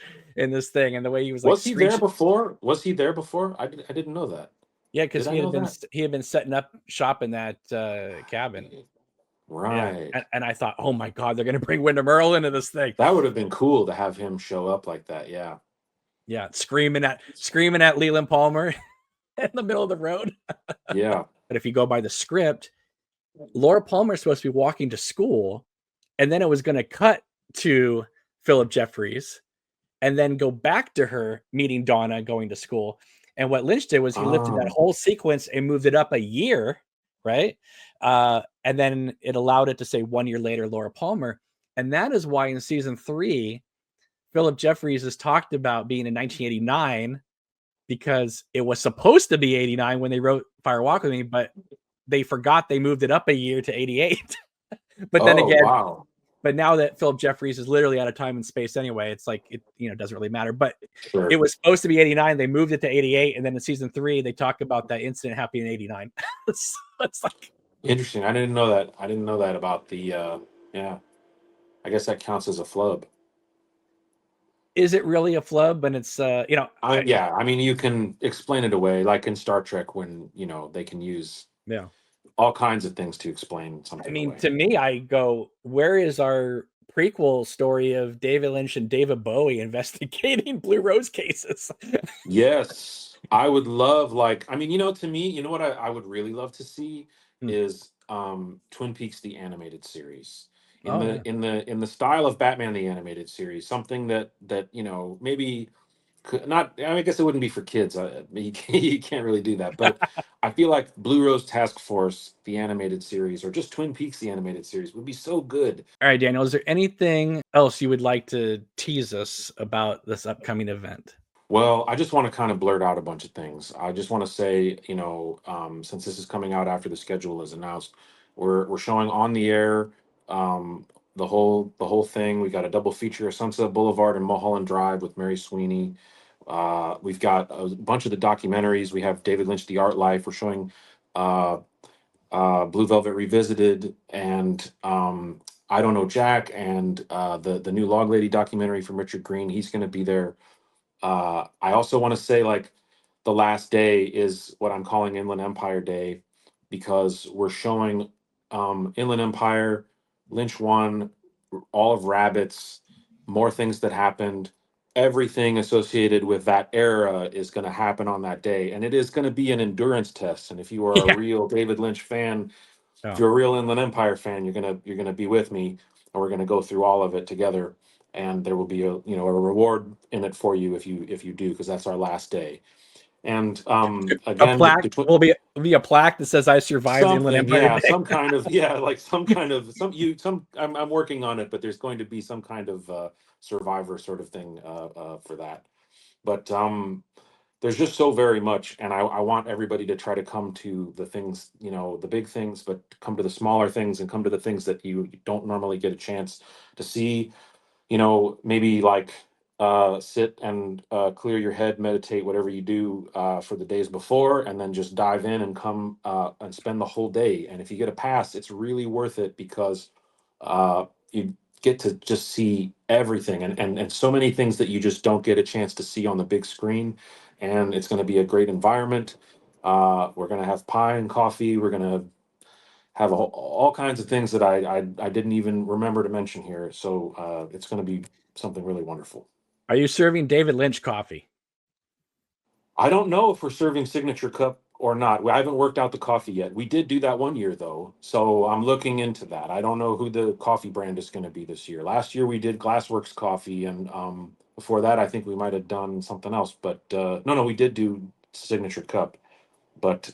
thing, and the way he was like Was he there screeching. before? Was he there before? I didn't know that. Yeah, Did because I know that? he had been setting up shop in that cabin. Yeah, Right. and I thought, oh my god, they're gonna bring Wyndham Earl into this thing. That would have been cool to have him show up like that. Yeah. Yeah, screaming at Leland Palmer in the middle of the road. Yeah. But if you go by the script, Laura Palmer is supposed to be walking to school, and then it was going to cut to Philip Jeffries, and then go back to her meeting Donna going to school. And what Lynch did was he lifted that Um, whole sequence and moved it up a year, right? And then it allowed it to say 1 year later, Laura Palmer. And that is why in season 3, Philip Jeffries is talked about being in 1989 because it was supposed to be 89 when they wrote Fire Walk with Me, but they forgot they moved it up a year to 88. But then oh again, wow. but now that Philip Jeffries is literally out of time and space anyway, it's like it doesn't really matter. But it Sure. was supposed to be 89. They moved it to 88, and then in season 3, they talk about that incident happening in 89. It's like, Interesting. I didn't know that. I didn't know that about the yeah. I guess that counts as a flub. is it really a flub? And it's Yeah, I mean you can explain it away like in Star Trek when, they can use yeah. all kinds of things to explain I something mean, away. to me, I go, where is our prequel story of David Lynch and David Bowie investigating Blue Rose cases? Yes, I would love like I mean, to me, what I would really love to see Hmm. is Twin Peaks the animated series. In Oh the yeah. in the style of Batman the animated series, something that maybe not I guess it wouldn't be for kids. You can't really do that. But I feel like Blue Rose Task Force the animated series or just Twin Peaks the animated series would be so good. All right, Daniel, is there anything else you would like to tease us about this upcoming event? Well, I just want to kind of blurt out a bunch of things. I just want to say, since this is coming out after the schedule is announced, we're showing on the air um, the whole thing. We got a double feature of Sunset Boulevard and Mulholland Drive with Mary Sweeney. We've got a bunch of the documentaries. We have David Lynch, The Art Life. We're showing uh, Blue Velvet Revisited and I Don't Know Jack and the new Log Lady documentary from Richard Green. He's going to be there. I also want to say, like, the last day is what I'm calling Inland Empire Day because we're showing Inland Empire, Lynch One, all of Rabbits, more things that happened. Everything associated with that era is going to happen on that day, and it is going to be an endurance test. And if you are a Yeah. real David Lynch fan, if Oh. you're a real Inland Empire fan, you're gonna be with me, and we're gonna go through all of it together. And there will be a reward in it for you if you do, because that's our last day. And A again, plaque will be a plaque that says I survived Inland something, Empire yeah, Day. some kind of yeah, like some kind of some. I'm working on it, but there's going to be some kind of survivor sort of thing for that. But there's just so very much, and I want everybody to try to come to the things, the big things, but come to the smaller things and come to the things that you don't normally get a chance to see. Maybe like sit and clear your head, meditate, whatever you do for the days before, and then just dive in and come and spend the whole day. And if you get a pass, it's really worth it because you get to just see everything and so many things that you just don't get a chance to see on the big screen. And it's going to be a great environment. We're going to have pie and coffee. We're going to have all kinds of things that I didn't even remember to mention here. So it's going to be something really wonderful. Are you serving David Lynch coffee? I don't know if we're serving signature cup or not. I haven't worked out the coffee yet. We did do that one year though, so I'm looking into that. I don't know who the coffee brand is going to be this year. Last year we did Glassworks Coffee, and before that I think we might have done something else. But no, we did do signature cup. but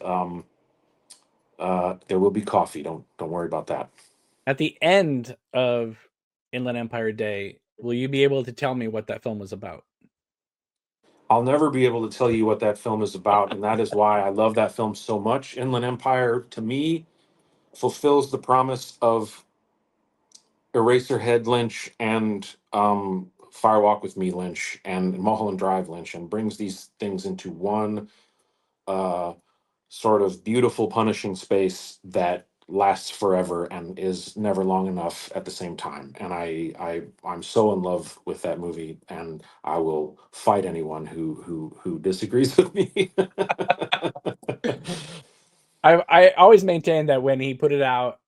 there will be coffee. Don't worry about that. At the end of Inland Empire Day, will you be able to tell me what that film was about? I'll never be able to tell you what that film is about, and that is why I love that film so much. Inland Empire, to me, fulfills the promise of Eraserhead Lynch and Firewalk with Me Lynch and Mulholland Drive Lynch, and brings these things into one uh, sort of beautiful, punishing space that lasts forever and is never long enough at the same time. And I'm so in love with that movie, and I will fight anyone who disagrees with me. I always maintained that when he put it out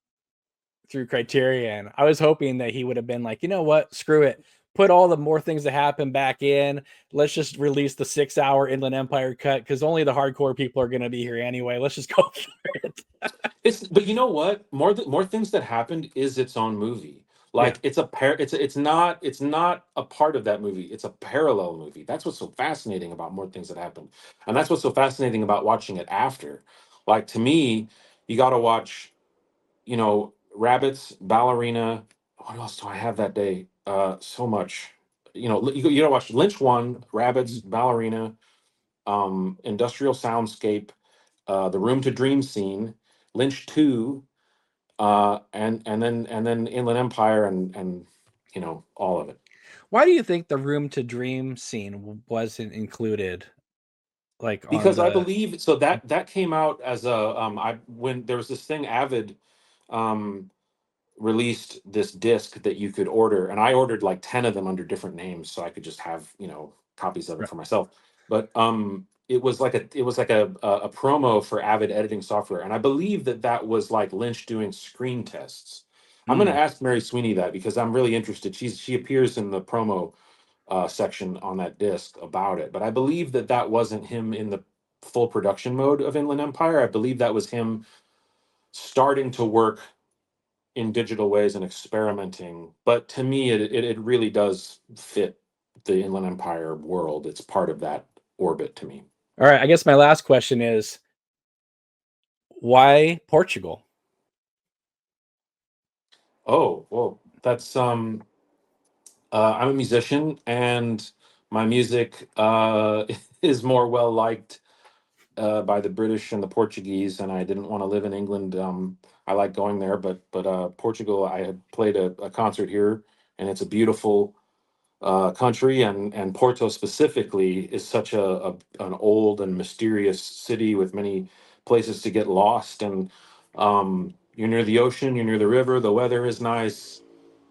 through Criterion, I was hoping that he would have been like, you know what, screw it. Put all the more things that happen back in. Let's just release the 6-hour Inland Empire cut because only the hardcore people are going to be here anyway. Let's just go for it. But you know what? More things that happened is its own movie. Yeah. Like it's not a part of that movie. It's a parallel movie. That's what's so fascinating about More Things That Happened, and that's what's so fascinating about watching it after. Like to me, you got to watch. Rabbits, Ballerina. What else do I have that day? So much. You got to watch Lynch one, Rabbits, Ballerina, Industrial Soundscape, The Room to Dream Scene, Lynch 2, and then Inland Empire, and all of it. Why do you think the Room to Dream scene wasn't included, like on Because I the? believe so that came out as a I when there was this thing Avid um released this disc that you could order, and I ordered like 10 of them under different names so I could just have copies of it Right. for myself. But it was like a promo for Avid editing software, and I believe that was like Lynch doing screen tests. I'm going to Mm. ask Mary Sweeney that because I'm really interested. She appears in the promo section on that disc about it, but I believe that wasn't him in the full production mode of Inland Empire. I believe that was him starting to work in digital ways and experimenting. But to me, it really does fit the Inland Empire world. It's part of that orbit to me. All right. I guess my last question is, why Portugal? Oh, well, that's I'm a musician, and my music is more well liked by the British and the Portuguese, and I didn't want to live in England. I like going there, but Portugal, I had played a concert here, and it's a beautiful country, and Porto specifically is such an old and mysterious city with many places to get lost. And you're near the ocean, you're near the river, the weather is nice,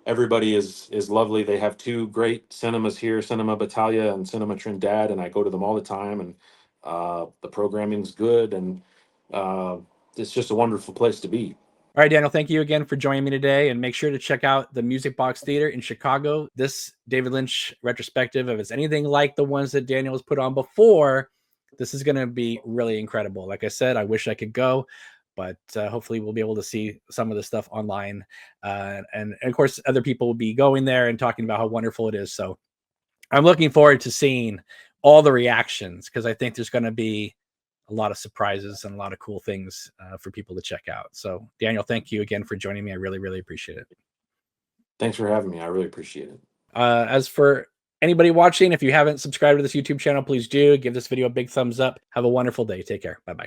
everybody is lovely. They have two great cinemas here, Cinema Battaglia and Cinema Trindade, and I go to them all the time. And the programming's good, and uh, it's just a wonderful place to be. All right, Daniel, thank you again for joining me today. And make sure to check out the Music Box Theater in Chicago. This David Lynch retrospective, if it's anything like the ones that Daniel has put on before, this is going to be really incredible. Like I said, I wish I could go, but hopefully we'll be able to see some of the stuff online. And of course, other people will be going there and talking about how wonderful it is. So I'm looking forward to seeing all the reactions because I think there's going to be a lot of surprises and a lot of cool things for people to check out. So, Daniel, thank you again for joining me. I really, really appreciate it. Thanks for having me. I really appreciate it. As for anybody watching, if you haven't subscribed to this YouTube channel, please do give this video a big thumbs up. Have a wonderful day. Take care. Bye bye.